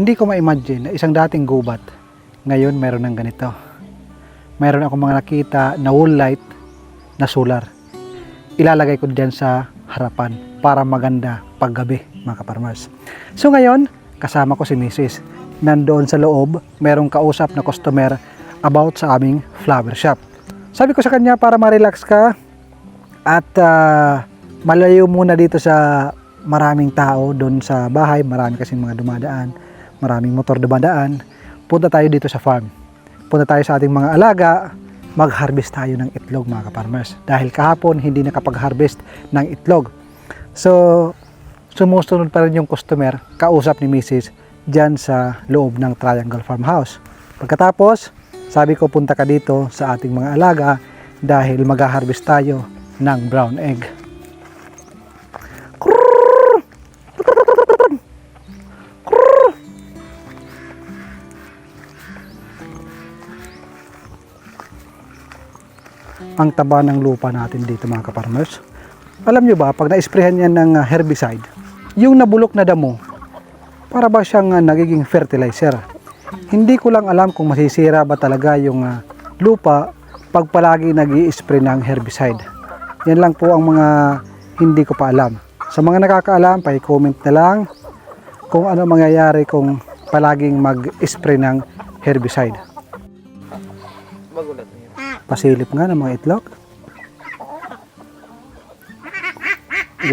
Hindi ko ma-imagine na isang dating gubat, ngayon meron ng ganito. Meron akong mga nakita na wall light na solar. Ilalagay ko dyan sa harapan para maganda paggabi, mga kaparmers. So ngayon, kasama ko si Mrs. Nandoon sa loob, merong kausap na customer about sa aming flower shop. Sabi ko sa kanya para ma-relax ka at malayo muna dito sa maraming tao doon sa bahay, marami kasing mga dumadaan, maraming motor dumadaan. Punta tayo dito sa farm. Punta tayo sa ating mga alaga, mag-harvest tayo ng itlog, mga kaparmers. Dahil kahapon hindi nakapag-harvest ng itlog. So, sumusunod pa rin yung customer, kausap ni Mrs. dyan sa loob ng Triangle Farmhouse. Pagkatapos, sabi ko punta ka dito sa ating mga alaga dahil mag-harvest tayo ng brown egg. Ang taba ng lupa natin dito, mga kaparmers. Alam nyo ba, pag na-sprayhan yan ng herbicide, yung nabulok na damo, para ba siyang nagiging fertilizer. Hindi ko lang alam kung masisira ba talaga yung lupa pag palagi nag-i-spray ng herbicide. Yan lang po ang mga hindi ko pa alam. Sa mga nakakaalam, pa-comment na lang kung ano mangyayari kung palaging mag-spray ng herbicide. Pasilip nga ng mga itlog.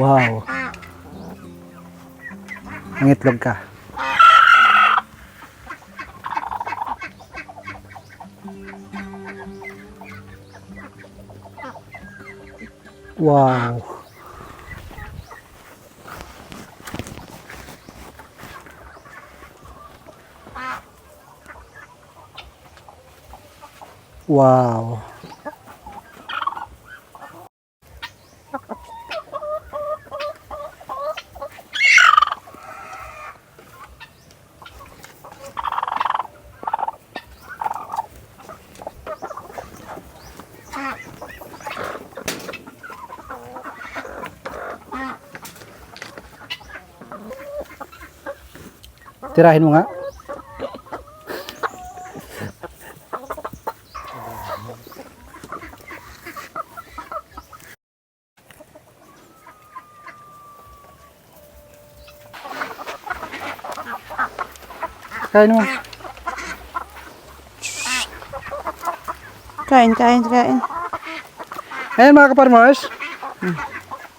Wow. Ang itlog ka. Wow. Wow. Tirahin mo nga. Kain mo. Kain. Ayan, mga kaparmers.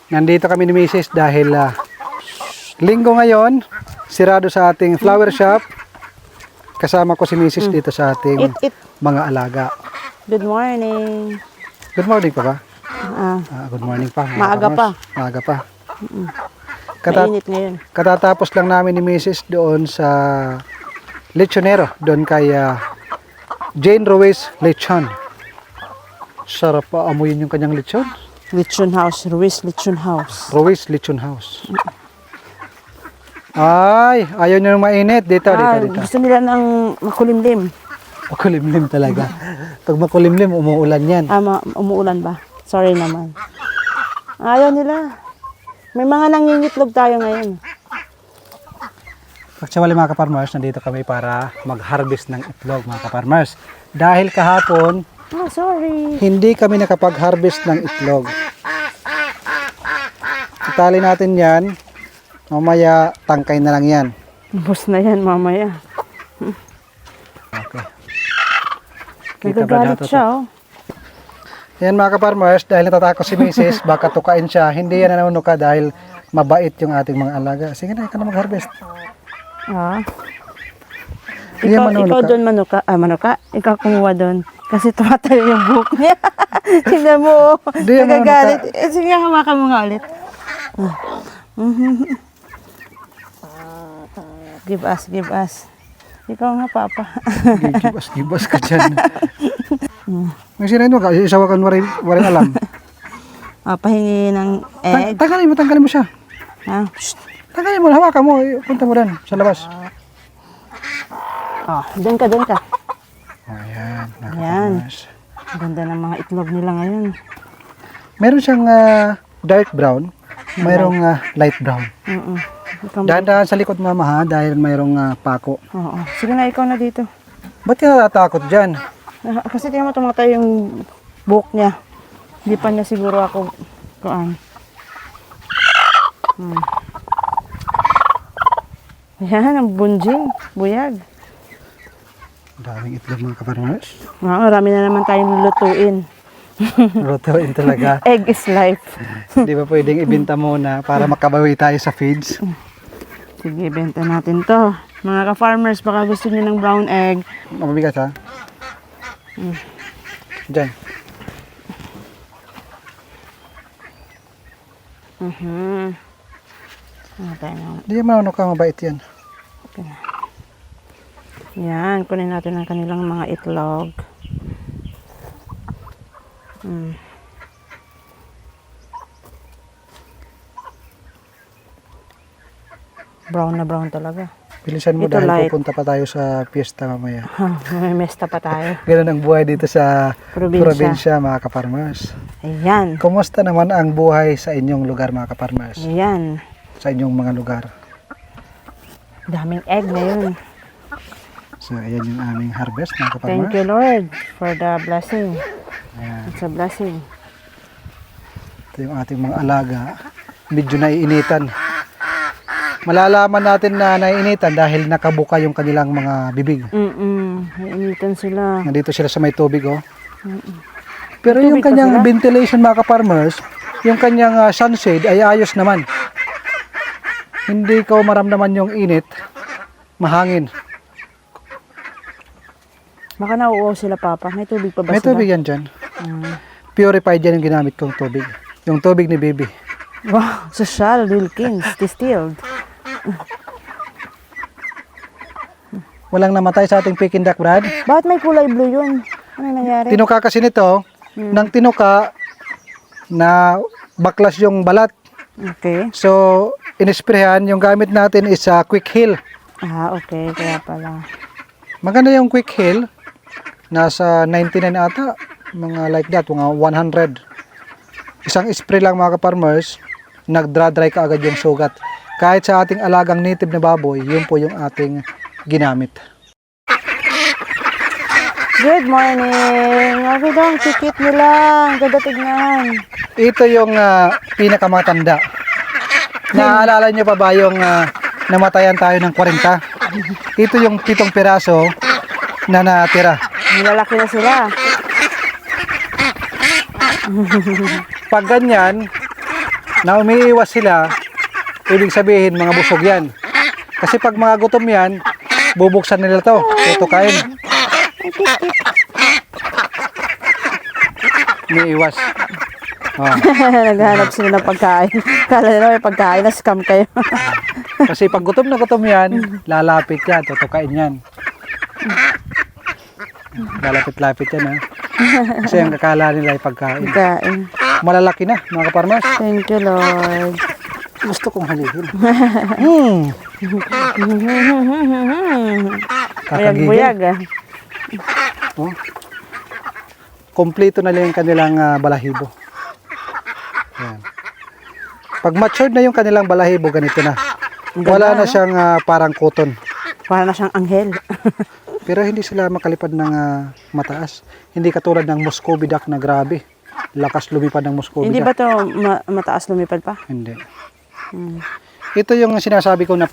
Nandito kami ni Mrs. dahil linggo ngayon. Sirado sa ating flower shop. Kasama ko si Mrs. dito sa ating mga alaga. Good morning. Good morning pa ba? Good morning pa. Maaga pa. Maaga pa. Mainit ngayon. Katatapos lang namin ni Mrs. doon sa Lechonero. Doon kay Jane Ruiz Lechon. Sarap pa amuyin yung kanyang lechon. Lechon House. Ruiz Lechon House. Ruiz Lechon House. Ay, ayaw nyo nang mainit. Dito. Gusto nila ng makulimlim. Makulimlim talaga. Pag makulimlim, umuulan yan. Umuulan ba? Sorry naman. Ayaw nila. May mga nangingitlog tayo ngayon. Actually, mga kaparmers, nandito kami para mag-harvest ng itlog, mga kaparmers. Dahil kahapon, Sorry. hindi kami nakapag-harvest ng itlog. Itali natin yan. Mamaya, tangkay na lang yan. Bus na yan mamaya. Okay. Nagagalit siya, oh. Yan, mga kaparmers, dahil natatakot si Mrs., baka tukain siya. Hindi yan nanunuka dahil mabait yung ating mga alaga. Sige na, ikaw na mag-harvest. Ikaw doon manuka. Ikaw kumuha doon. Kasi tumatayo yung buhok niya. Tingnan mo, nagagalit. Sige, hawakan mo nga ulit. Give us. Ikaw nga, Papa. Give us ka dyan. May sinayin mo ka, isawa ka waring alam. Pahingi ng egg. Tanggalin mo siya. Tanggalin mo, hawakan mo, punta mo rin sa labas. Doon ka. Ayan, Ayan. Ganda ng mga itlog nila ngayon. Meron siyang dark brown, mayroong light brown. Dahan-dahan sa likod mama ha, dahil mayroong pako. Oo. Sige na, ikaw na dito. Ba't ka natatakot dyan? Kasi tingnan mo tumatay yung buhok niya. Hindi pa niya siguro ako kuan. Yan, ang bunjing, buyag. Daming itlog mga kaparmers. Marami na naman tayong lulutuin. Rotoin talaga. Egg is life. Di ba pwedeng ibenta muna para makabawi tayo sa feeds? Sige, benta natin to. Mga ka-farmers, baka gusto niyo ng brown egg. Mabigat ha? Dyan. Di mo ka mabait yan. Yan, kunin natin ang kanilang mga itlog. Brown na brown talaga. Bilisan mo Ito dahil light. pupunta pa tayo sa piyesta mamaya. May mesta pa tayo. Ganun ang buhay dito sa Probinsya. probinsya mga kaparmers. Ayan. Kumusta naman ang buhay sa inyong lugar mga kaparmers? Ayan. Sa inyong mga lugar. Daming egg ngayon. So ayan yung aming harvest mga kaparmers. Thank you, Lord, for the blessing. Ayan. It's a blessing. Ito yung ating mga alaga. Medyo naiinitan. Malalaman natin na naiinitan dahil nakabuka yung kanilang mga bibig. Nainitan sila. Nandito sila sa may tubig oh. Pero May yung tubig pa kanyang sila? ventilation mga ka-farmers, yung kanyang sunshade ay ayos naman. Hindi ko maramdaman yung init, mahangin. Baka nauuwaw sila, Papa. May tubig pa ba May sila? tubig yan dyan. Purified yan yung ginamit kong tubig. Yung tubig ni Baby. Wow, social, Wilkins, distilled. Walang namatay sa ating Peking duck, Brad. Bakit may kulay blue yun? Ano nangyari? Tinuka kasi nito, nang tinuka na baklas yung balat. Okay. So, inisprehan, yung gamit natin is Quick Heal. Okay. Kaya pala. Maganda yung Quick Heal. Nasa 99 ata. Mga like that, mga 100. Isang spray lang mga ka-farmers, nag-dry ka agad yung sugat. Kahit sa ating alagang native na baboy, yun po yung ating ginamit. Good morning! Okay daw, kikit nila. Ang ganda tignan. Ito yung pinakamatanda. Naaalala nyo pa ba yung namatayan tayo ng 40? Ito yung 7 piraso na natira. Nilalaki na sila. Pag ganyan, na umiiwas sila, ibig sabihin mga busog yan. Kasi pag mga gutom yan, bubuksan nila to, tutukain. Umiiwas. Oh. Naghahanap sila ng pagkain. Kala nila may pagkain, na-scam kayo. Kasi pag gutom na gutom yan, lalapit yan, tutukain yan. Lalapit-lapit yan ha. Kasi ang kakala nila ay pagkain. Pagkain. Malalaki na mga kaparmas. Thank you, Lord. Gusto kong halihin. Kakagigil. Buyag-buyag ah. Oh. Kompleto na lang yung kanilang balahibo. Ayan. Pag matured na yung kanilang balahibo, ganito na. Wala na siyang parang cotton. Para na siyang anghel. Pero hindi sila makalipad ng mataas. Hindi katulad ng Muscovy duck na grabe. Lakas lumipad ng Muscovy Hindi duck. ba to mataas lumipad pa? Hindi. Ito yung sinasabi ko na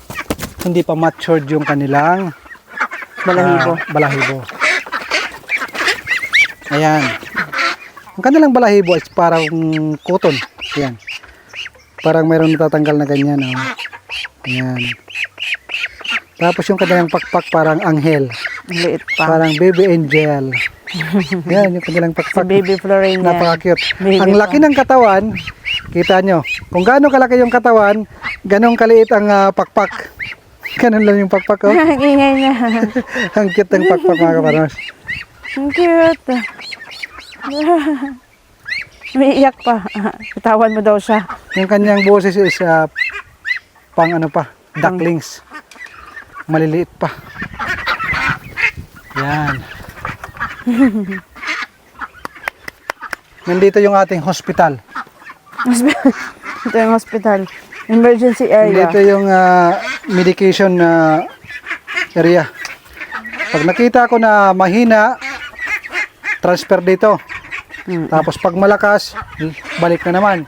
hindi pa matured yung kanilang Balahibo. balahibo. Ayan. Ang kanilang balahibo is parang cotton. Ayan. Parang mayroong natatanggal na ganyan. Oh. Ayan. Tapos yung kanilang pakpak parang anghel. Ang liit pa. Parang baby angel. Ayan yung kanilang Si pakpak. baby Florine niya. Napaka-cute. Baby Ang laki ng katawan, kita nyo. Kung gaano kalaki yung katawan, ganong kaliit ang pakpak. Ganon lang yung pakpak. Oh. Ang ingay niya. Ang cute ng pakpak mga kaparmas. Ang cute. May iyak pa. Katawan mo daw siya. Yung kanyang boses is pang ano pa, ducklings. Maliliit pa. Yan. Nandito yung ating hospital. Ito yung hospital. Emergency area. Dito yung medication area. Pag nakita ko na mahina, transfer dito. Tapos pag malakas, balik na naman.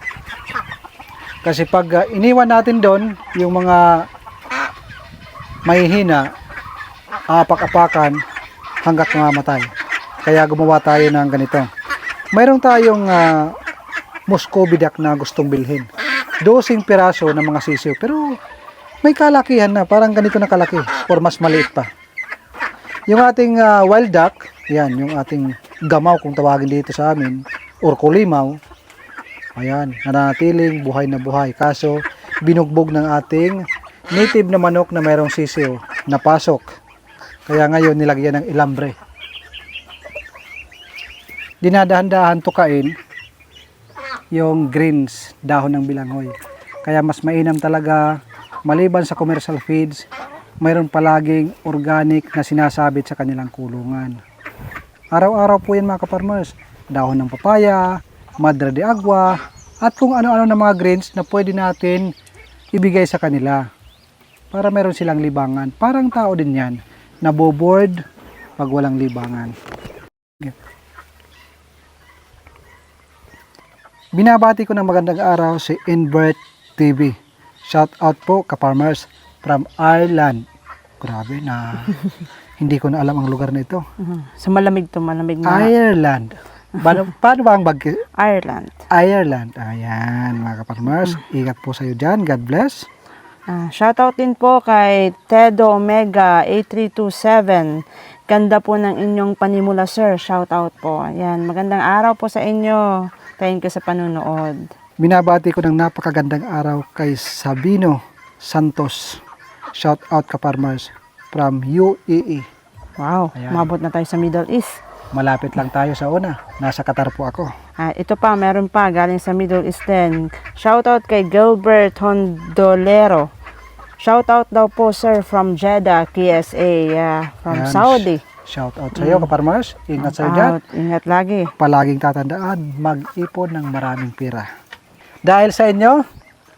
Kasi pag iniwan natin doon, yung mga mahihina, apak-apakan hanggat mamatay. Kaya gumawa tayo ng ganito. Mayroon tayong Muscovidac na gustong bilhin. 12 piraso ng mga sisiw. Pero may kalakihan na, parang ganito na kalaki or mas maliit pa. Yung ating wild duck, yan, yung ating gamaw kung tawagin dito sa amin, or kulimaw, ayan, nanatiling buhay na buhay. Kaso, binugbog ng ating native na manok na mayroong sisiw, napasok. Kaya ngayon, nilagyan ng ilambre. Dinadahan-dahan tukain yung greens, dahon ng bilanghoy. Kaya mas mainam talaga, maliban sa commercial feeds, mayroon palaging organic na sinasabit sa kanilang kulungan. Araw-araw po yan mga kaparmers. Dahon ng papaya, madre de agua, at kung ano-ano na mga greens na pwede natin ibigay sa kanila para meron silang libangan. Parang tao din yan, naboboard pag walang libangan. Binabati ko ng magandang araw si Invert TV. Shout out po kaparmers from Ireland. Grabe na hindi ko na alam ang lugar na ito. Sa malamig to, malamig na. Ireland. Paano ba ang bagay? Ireland. Ireland. Ayan mga kaparmers. Ingat po sa iyo dyan. God bless. Shoutout din po kay Tedo Omega 8327. Ganda po ng inyong panimula, sir. Shoutout po. Ayan, magandang araw po sa inyo. Thank you sa panunood. Binabati ko ng napakagandang araw kay Sabino Santos. Shout out kaparmers from UAE. Wow, Ayan. umabot na tayo sa Middle East. Malapit lang tayo sa una. Nasa Qatar po ako. Ito pa, meron pa galing sa Middle East din. Shoutout kay Gilbert Hondolero. Shoutout daw po sir from Jeddah, KSA, from Ayan. Saudi. Shout out sa iyo kaparmers. Ingat sa iyo dyan. Ingat lagi. Palaging tatandaan, mag-ipon ng maraming pera. Dahil sa inyo,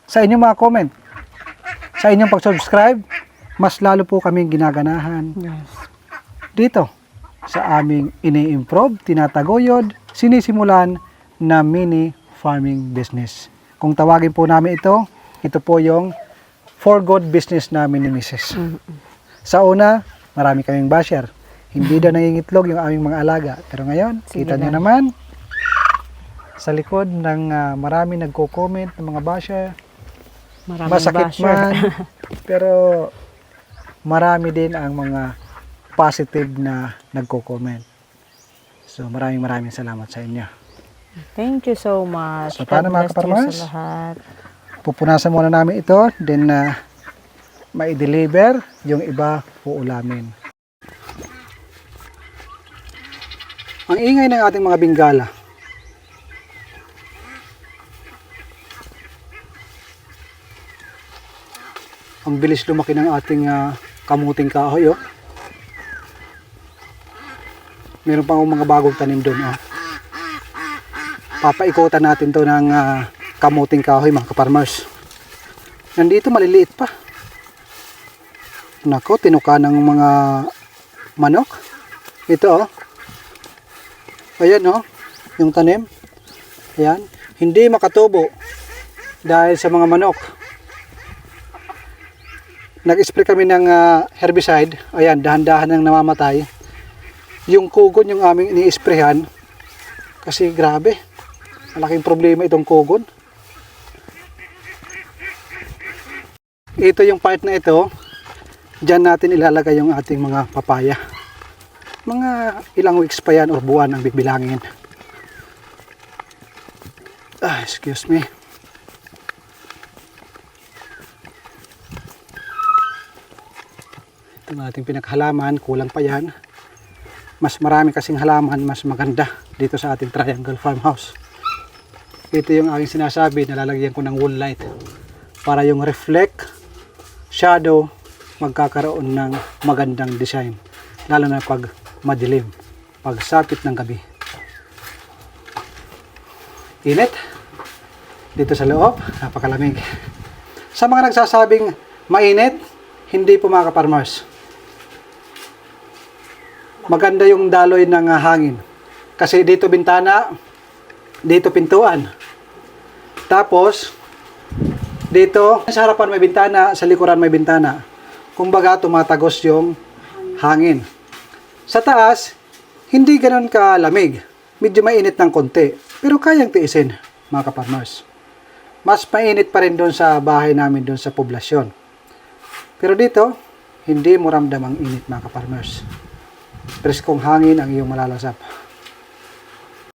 sa inyong mga comment, sa inyong pag-subscribe, mas lalo po kaming ginaganahan Yes. dito sa aming ini-improve, tinataguyod, sinisimulan na mini farming business. Kung tawagin po namin ito po yung for good business namin ni Mrs. Sa una, marami kaming basher. Hindi daw nangingitlog yung aming mga alaga. Pero ngayon, Sige kita nyo lang. naman, sa likod ng marami nagko-comment ng mga basher, Maraming masakit basher. man, pero marami din ang mga positive na nagko-comment. So maraming salamat sa inyo. Thank you so much. So, paano, mga God bless you kaparmers? sa lahat. Pupunasan muna namin ito, then mai-deliver, yung iba uulamin. Ang ingay ng ating mga bingala. Ang bilis lumaki ng ating kamuting kahoy, oh. Meron pang mga bagong tanim doon, oh. Papaikutan natin to ng kamuting kahoy, mga kaparmers. Nandito maliliit pa. Nako, tinuka ng mga manok. Ito, oh. Ayan, oh. Yung tanim. Ayan. Hindi makatubo dahil sa mga manok. Nag-spray kami ng herbicide. Ayan, dahan-dahan nang namamatay. Yung kugon yung aming ini-sprayhan. Kasi grabe. Malaking problema itong kugon. Ito yung part na ito. Diyan natin ilalagay yung ating mga papaya. Mga ilang weeks pa yan o buwan ang bibilangin. Excuse me. Ito ang ating pinaghalaman, kulang pa yan. Mas marami kasing halaman, mas maganda dito sa ating Triangle Farmhouse. Ito yung aking sinasabi, nalalagyan ko ng wool light para yung reflect, shadow, magkakaroon ng magandang design. Lalo na pag madilim, pag sapit ng gabi. Init dito sa loob, napakalamig. Sa mga nagsasabing mainit, hindi po mga ka-farmers. Maganda yung daloy ng hangin. Kasi dito bintana, dito pintuan. Tapos, dito sa harapan may bintana, sa likuran may bintana. Kumbaga, tumatagos yung hangin. Sa taas, hindi ganoon kalamig. Medyo mainit ng konti. Pero kayang tiisin, mga ka-farmers. Mas mainit pa rin doon sa bahay namin doon sa poblasyon. Pero dito, hindi mo ramdam ang init, mga ka-farmers. Preskong hangin ang iyong malalasap.